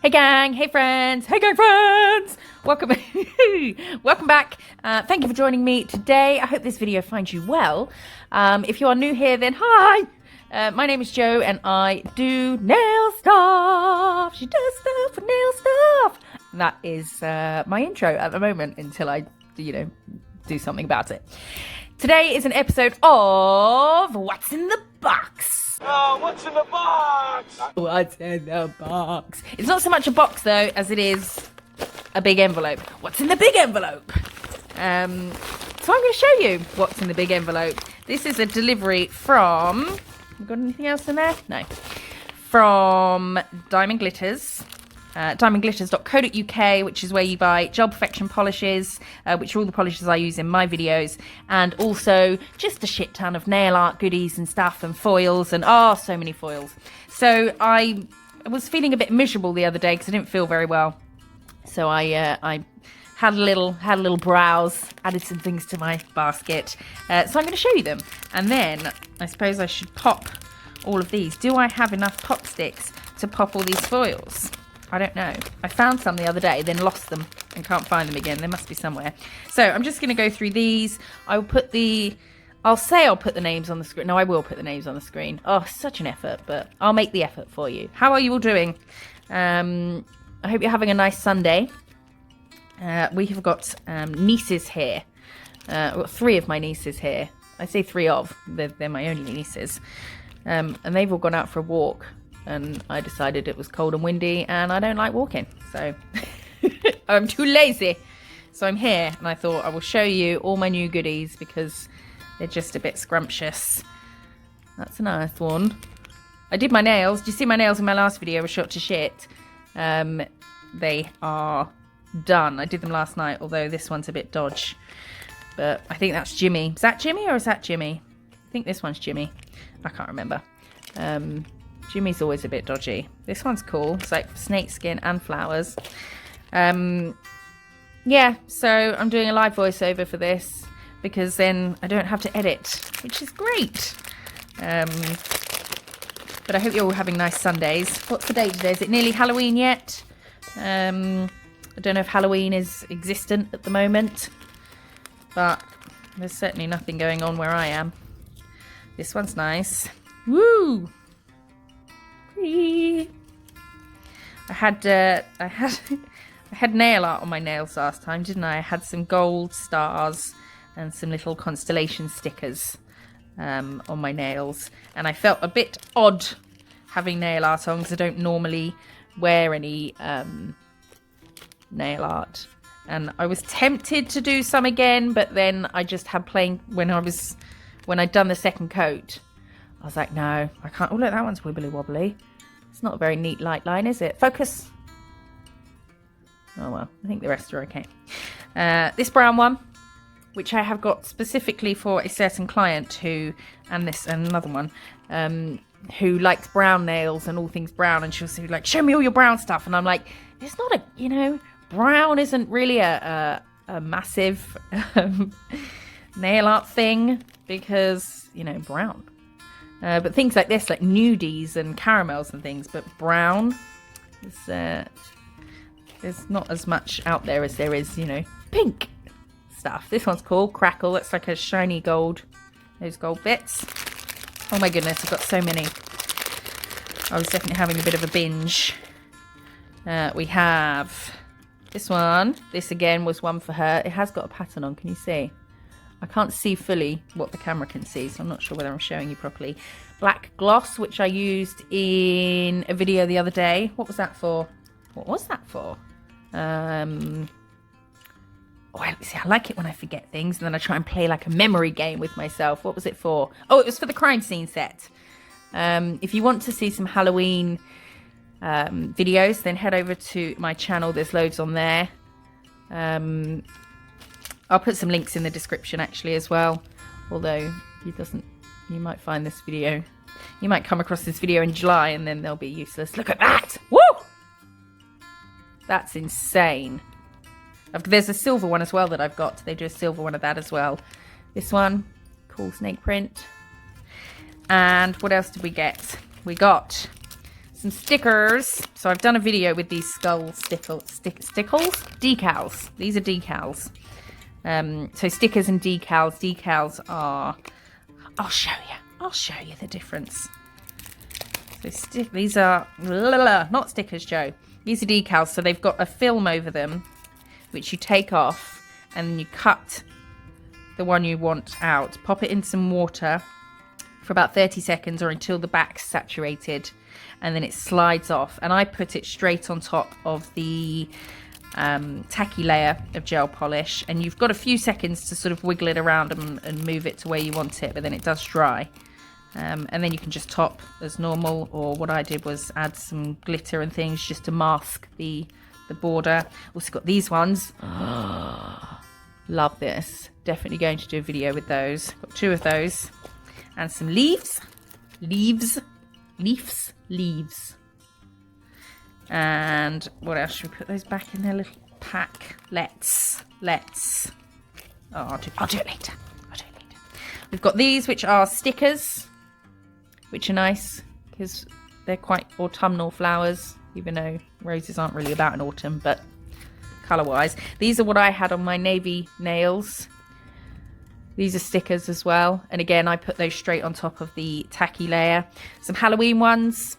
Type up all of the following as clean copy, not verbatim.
Hey gang, hey friends, hey gang friends! Welcome, welcome back. Thank you for joining me today. I hope this video finds you well. If you are new here, then hi! My name is Jo and I do nail stuff. She does stuff for nail stuff. And that is my intro at the moment until I, do something about it. Today is an episode of What's in the Box. Oh, what's in the box? What's in the box? It's not so much a box though as it is a big envelope. What's in the big envelope? So I'm going to show you what's in the big envelope. This is a delivery from... You got anything else in there? No. From Diamond Glitters. diamondglitters.co.uk, which is where you buy gel perfection polishes, which are all the polishes I use in my videos, and also just a shit ton of nail art goodies and stuff and foils and so many foils. So I was feeling a bit miserable the other day because I didn't feel very well. So I had a little browse, added some things to my basket. So I'm going to show you them, and then I suppose I should pop all of these. Do I have enough pop sticks to pop all these foils? I don't know. I found some the other day, then lost them and can't find them again. They must be somewhere. So I'm just going to go through these. I'll put the names on the screen. No, I will put the names on the screen. Oh, such an effort, but I'll make the effort for you. How are you all doing? I hope you're having a nice Sunday. We have got nieces here. I've got 3 of my nieces here. I say 3 of. They're my only nieces. And they've all gone out for a walk. And I decided it was cold and windy and I don't like walking. So I'm too lazy. So I'm here and I thought I will show you all my new goodies because they're just a bit scrumptious. That's a nice one. I did my nails. Did you see my nails in my last video were shot to shit? They are done. I did them last night, although this one's a bit dodge. But I think that's Jimmy. Is that Jimmy or is that Jimmy? I think this one's Jimmy. I can't remember. Jimmy's always a bit dodgy. This one's cool. It's like snake skin and flowers. Yeah, so I'm doing a live voiceover for this because then I don't have to edit, which is great. But I hope you're all having nice Sundays. What's the date today? Is it nearly Halloween yet? I don't know if Halloween is existent at the moment, but there's certainly nothing going on where I am. This one's nice. Woo! I had nail art on my nails last time, didn't I? I had some gold stars and some little constellation stickers on my nails, and I felt a bit odd having nail art on because I don't normally wear any nail art, and I was tempted to do some again, but then I just had plain when I'd done the second coat. I was like, no, I can't. Oh, look, that one's wibbly wobbly. It's not a very neat light line, is it? Focus. Oh, well, I think the rest are okay. This brown one, which I have got specifically for a certain client who, and another one, who likes brown nails and all things brown. And she'll say, like, show me all your brown stuff. And I'm like, it's not brown isn't really a massive nail art thing because, brown. But things like this, like nudies and caramels and things, but brown is there's not as much out there as there is, pink stuff. This one's cool, Crackle. It's like a shiny gold, those gold bits. Oh my goodness, I've got so many. I was definitely having a bit of a binge. We have this one. This again was one for her. It has got a pattern on. Can you see? I can't see fully what the camera can see, so I'm not sure whether I'm showing you properly. Black gloss, which I used in a video the other day. What was that for? What was that for? I like it when I forget things, and then I try and play like a memory game with myself. What was it for? Oh, it was for the crime scene set. If you want to see some Halloween videos, then head over to my channel. There's loads on there. I'll put some links in the description actually as well, although you might find this video, you might come across this video in July and then they'll be useless. Look at that! Woo! That's insane. There's a silver one as well that I've got. They do a silver one of that as well. This one, cool snake print. And what else did we get? We got some stickers. So I've done a video with these skull decals. These are decals. So stickers and decals. Decals are, I'll show you the difference. So these are not stickers, Joe. These are decals. So they've got a film over them, which you take off, and then you cut the one you want out. Pop it in some water for about 30 seconds or until the back's saturated, and then it slides off. And I put it straight on top of the tacky layer of gel polish, and you've got a few seconds to sort of wiggle it around and move it to where you want it, but then it does dry. And then you can just top as normal, or what I did was add some glitter and things just to mask the border. Also got these ones. Love this. Definitely going to do a video with those. Got 2 of those. And some leaves. And what else? Should we put those back in their little pack? Let's. Oh, I'll do it later. We've got these, which are stickers, which are nice because they're quite autumnal flowers, even though roses aren't really about in autumn, but colour-wise. These are what I had on my navy nails. These are stickers as well. And again, I put those straight on top of the tacky layer. Some Halloween ones,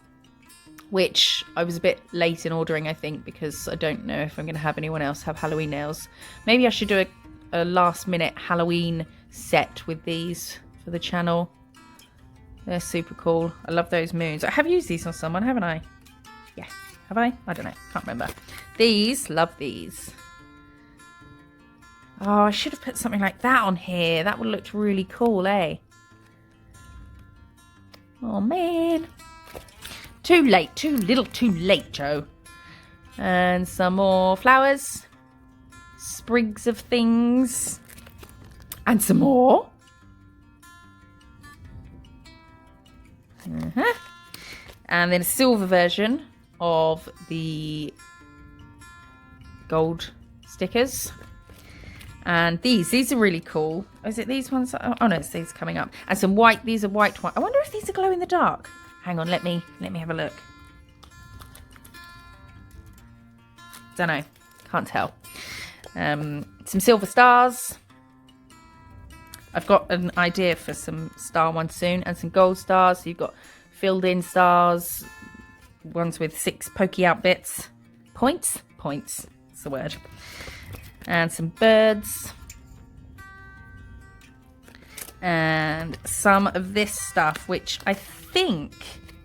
which I was a bit late in ordering, I think, because I don't know if I'm going to have anyone else have Halloween nails. Maybe I should do a last-minute Halloween set with these for the channel. They're super cool. I love those moons. I have used these on someone, haven't I? Yeah. Have I? I don't know. Can't remember. These. Love these. Oh, I should have put something like that on here. That would have looked really cool, eh? Oh, man. Too late. Too little too late, Joe. And some more flowers. Sprigs of things. And some more. And then a silver version of the gold stickers. And these are really cool. Is it these ones? Oh no, it's these coming up. And some white. These are white. I wonder if these are glow in the dark. Hang on, let me have a look. Don't know. Can't tell. Some silver stars. I've got an idea for some star ones soon, and some gold stars. So you've got filled in stars, ones with 6 pokey out bits. Points? Points. That's the word. And some birds. And some of this stuff, which I think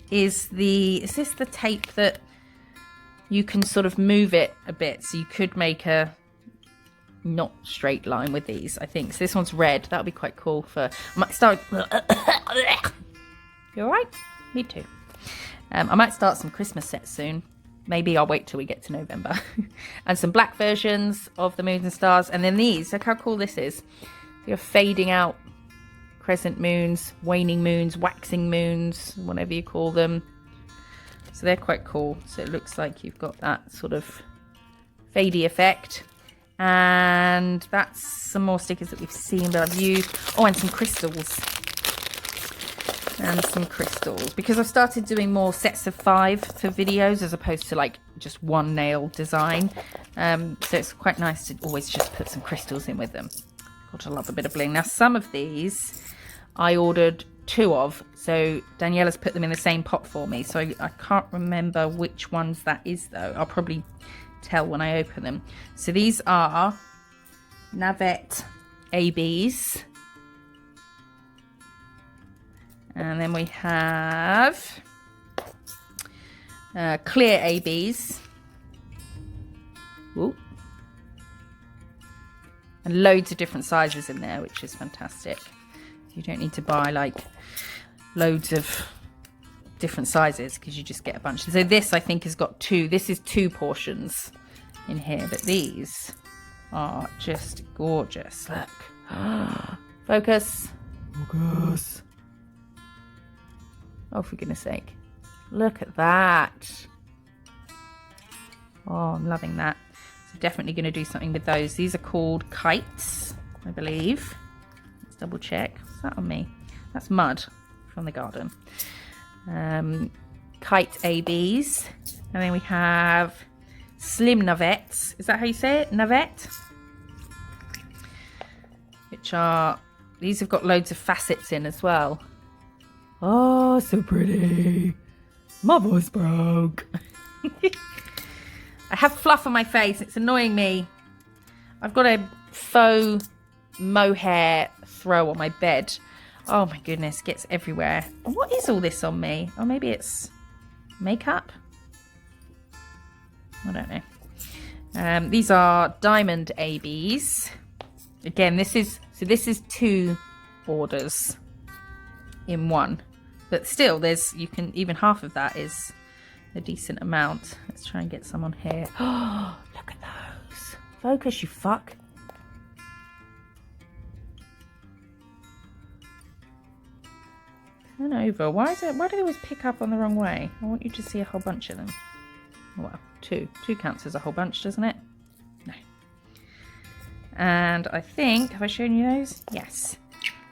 is this the tape that you can sort of move it a bit? So you could make a not straight line with these, I think. So this one's red. That would be quite cool for... I might start... You alright? Me too. I might start some Christmas sets soon. Maybe I'll wait till we get to November. And some black versions of the moons and stars. And then these. Look how cool this is. You're fading out crescent moons, waning moons, waxing moons, whatever you call them. So they're quite cool. So it looks like you've got that sort of fadey effect. And that's some more stickers that we've seen that I've used. Oh, and some crystals. And some crystals. Because I've started doing more sets of 5 for videos as opposed to like just one nail design. So it's quite nice to always just put some crystals in with them. God, I love a bit of bling. Now, some of these I ordered 2 of. So Daniela's put them in the same pot for me. So I can't remember which ones that is, though. I'll probably tell when I open them. So these are Navette ABs. And then we have clear ABs. Ooh. And loads of different sizes in there, which is fantastic. You don't need to buy like loads of different sizes because you just get a bunch. So this I think has got 2. This is 2 portions in here, but these are just gorgeous. Look. Focus. Focus. Oh, for goodness sake. Look at that. Oh, I'm loving that. So definitely going to do something with those. These are called kites, I believe. Let's double check. What's that on me? That's mud from the garden. kite ABs. And then we have slim navettes. Is that how you say it? Navette? Which are, these have got loads of facets in as well. Oh, so pretty. My voice broke. I have fluff on my face. It's annoying me. I've got a faux mohair throw on my bed. Oh my goodness, gets everywhere. What is all this on me? Oh, maybe it's makeup? I don't know. These are diamond ABs. Again, this is 2 orders in one. But still, even half of that is a decent amount. Let's try and get some on here. Oh, look at those. Focus, you fuck. Turn over. Why do they always pick up on the wrong way? I want you to see a whole bunch of them. Well, 2. 2 counts as a whole bunch, doesn't it? No. And I think, have I shown you those? Yes.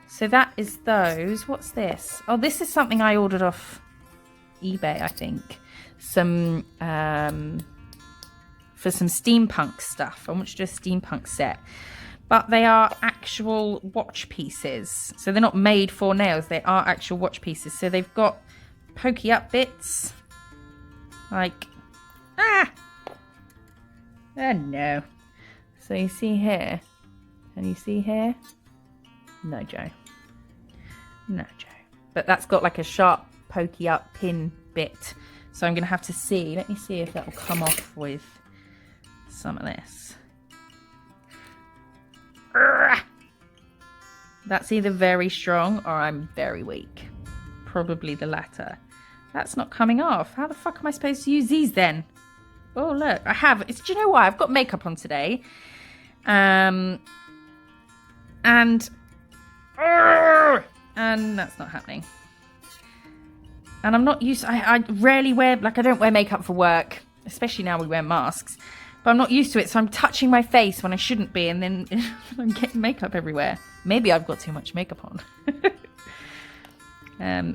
So that is those. What's this? Oh, this is something I ordered off eBay, I think. Some, for some steampunk stuff. I want you to do a steampunk set. But they are actual watch pieces. So they're not made for nails. They are actual watch pieces. So they've got pokey up bits. Like, oh no. So you see here. Can you see here? No, Joe. No, Joe. But that's got like a sharp pokey up pin bit. So I'm going to have to see. Let me see if that will come off with some of this. That's either very strong or I'm very weak. Probably the latter. That's not coming off. How the fuck am I supposed to use these then? Oh, look. I have. Do you know why? I've got makeup on today. And that's not happening. And I'm not used. I rarely wear, like, I don't wear makeup for work, especially now we wear masks. But I'm not used to it, so I'm touching my face when I shouldn't be, and then I'm getting makeup everywhere. Maybe I've got too much makeup on.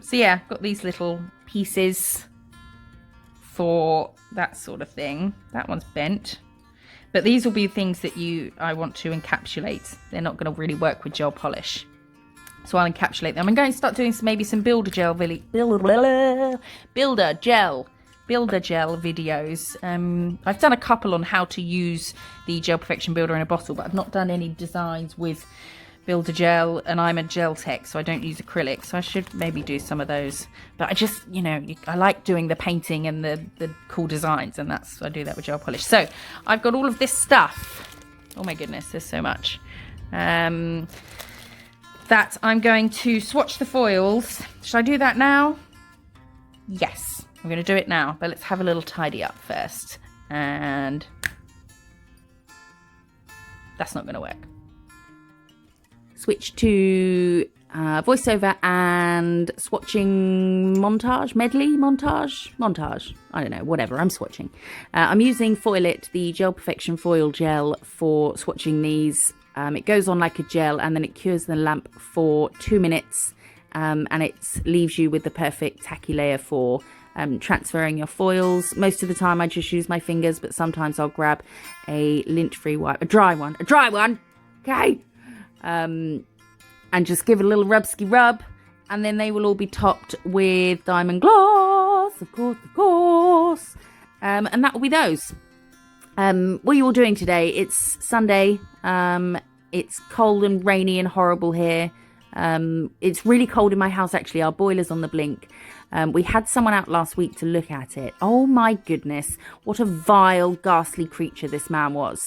So yeah, I've got these little pieces for that sort of thing. That one's bent. But these will be things that I want to encapsulate. They're not going to really work with gel polish. So I'll encapsulate them. I'm going to start doing maybe some builder gel videos. I've done a couple on how to use the Gel Perfection Builder in a bottle, but I've not done any designs with builder gel, and I'm a gel tech, so I don't use acrylic, so I should maybe do some of those. But I just, I like doing the painting and the cool designs, and I do that with gel polish. So I've got all of this stuff. Oh my goodness, there's so much. That I'm going to swatch the foils. Should I do that now? Yes. I'm going to do it now, but let's have a little tidy up first. And that's not going to work. Switch to voiceover and swatching montage. I don't know, whatever, I'm swatching. I'm using Foil It, the Gel Perfection foil gel, for swatching these. It goes on like a gel and then it cures the lamp for 2 minutes. And it leaves you with the perfect tacky layer for transferring your foils. Most of the time I just use my fingers, but sometimes I'll grab a lint-free wipe, a dry one, okay? And just give it a little rub, and then they will all be topped with diamond gloss, of course. And that will be those. What are you all doing today? It's Sunday. It's cold and rainy and horrible here. It's really cold in my house, actually. Our boiler's on the blink. We had someone out last week to look at it. Oh my goodness, what a vile, ghastly creature this man was.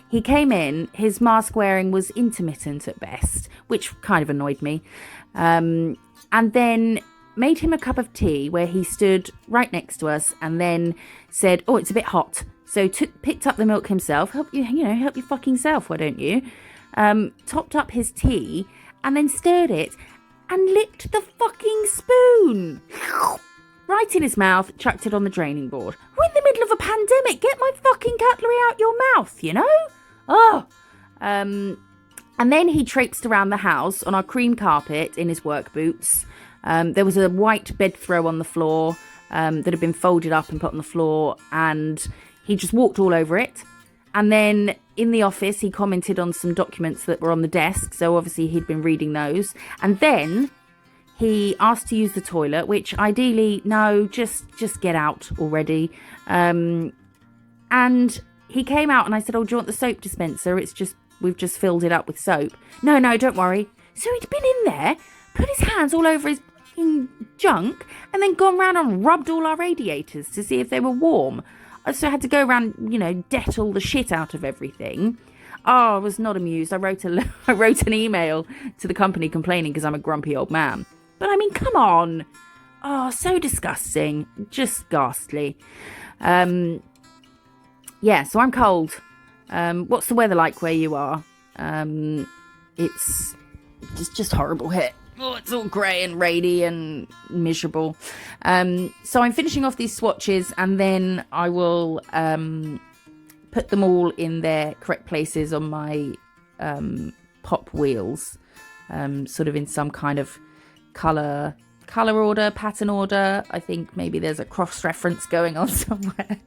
He came in, his mask wearing was intermittent at best, which kind of annoyed me. And then made him a cup of tea where he stood right next to us and then said, oh, it's a bit hot. So picked up the milk himself. Help your fucking self, why don't you? Topped up his tea and then stirred it and licked the fucking spoon. Right in his mouth, chucked it on the draining board. We're in the middle of a pandemic. Get my fucking cutlery out your mouth, Oh. And then he traipsed around the house on our cream carpet in his work boots. There was a white bed throw on the floor. that had been folded up and put on the floor, and he just walked all over it. And then in the office, he commented on some documents that were on the desk. So obviously he'd been reading those. And then he asked to use the toilet, which ideally, no, just get out already. And he came out and I said, oh, do you want the soap dispenser? We've just filled it up with soap. No, don't worry. So he'd been in there, put his hands all over his junk, and then gone round and rubbed all our radiators to see if they were warm. So I had to go around, Dettol the shit out of everything. Oh, I was not amused. I wrote an email to the company complaining because I'm a grumpy old man. But I mean, come on. Oh, so disgusting. Just ghastly. So I'm cold. What's the weather like where you are? It's just horrible here. Oh, it's all grey and rainy and miserable. So I'm finishing off these swatches, and then I will put them all in their correct places on my pop wheels, sort of in some kind of colour order, pattern order. I think maybe there's a cross-reference going on somewhere.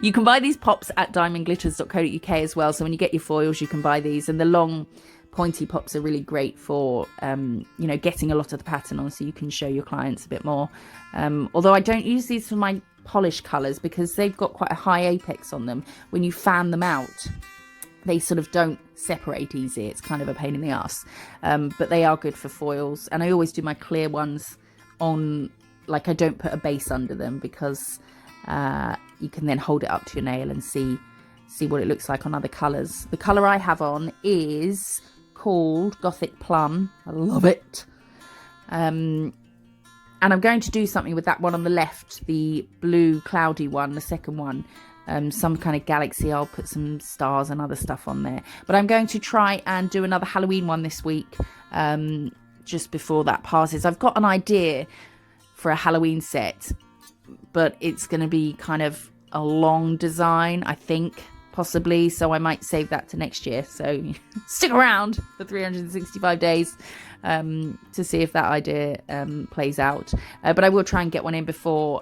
You can buy these pops at diamondglitters.co.uk as well. So when you get your foils, you can buy these. And the long pointy pops are really great for, getting a lot of the pattern on, so you can show your clients a bit more. Although I don't use these for my polish colours because they've got quite a high apex on them. When you fan them out, they sort of don't separate easy. It's kind of a pain in the ass. But they are good for foils. And I always do my clear ones on, like, I don't put a base under them because you can then hold it up to your nail and see what it looks like on other colours. The colour I have on is called Gothic Plum. I love it. And I'm going to do something with that one on the left, the blue cloudy one, the second one. Some kind of galaxy. I'll put some stars and other stuff on there. But I'm going to try and do another Halloween one this week, just before that passes. I've got an idea for a Halloween set, but it's going to be kind of a long design, I think, possibly. So I might save that to next year. So stick around for 365 days to see if that idea plays out. But I will try and get one in before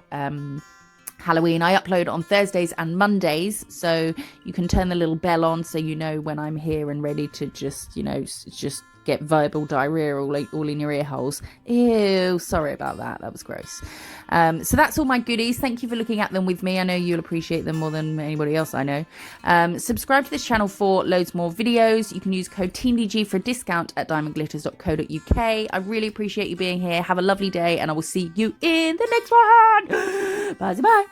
Halloween. I upload on Thursdays and Mondays, so you can turn the little bell on so you know when I'm here and ready to just get verbal diarrhea all in your ear holes. Ew, sorry about that. That was gross. So that's all my goodies. Thank you for looking at them with me. I know you'll appreciate them more than anybody else I know. Subscribe to this channel for loads more videos. You can use code TEAMDG for a discount at diamondglitters.co.uk. I really appreciate you being here. Have a lovely day, and I will see you in the next one. Bye.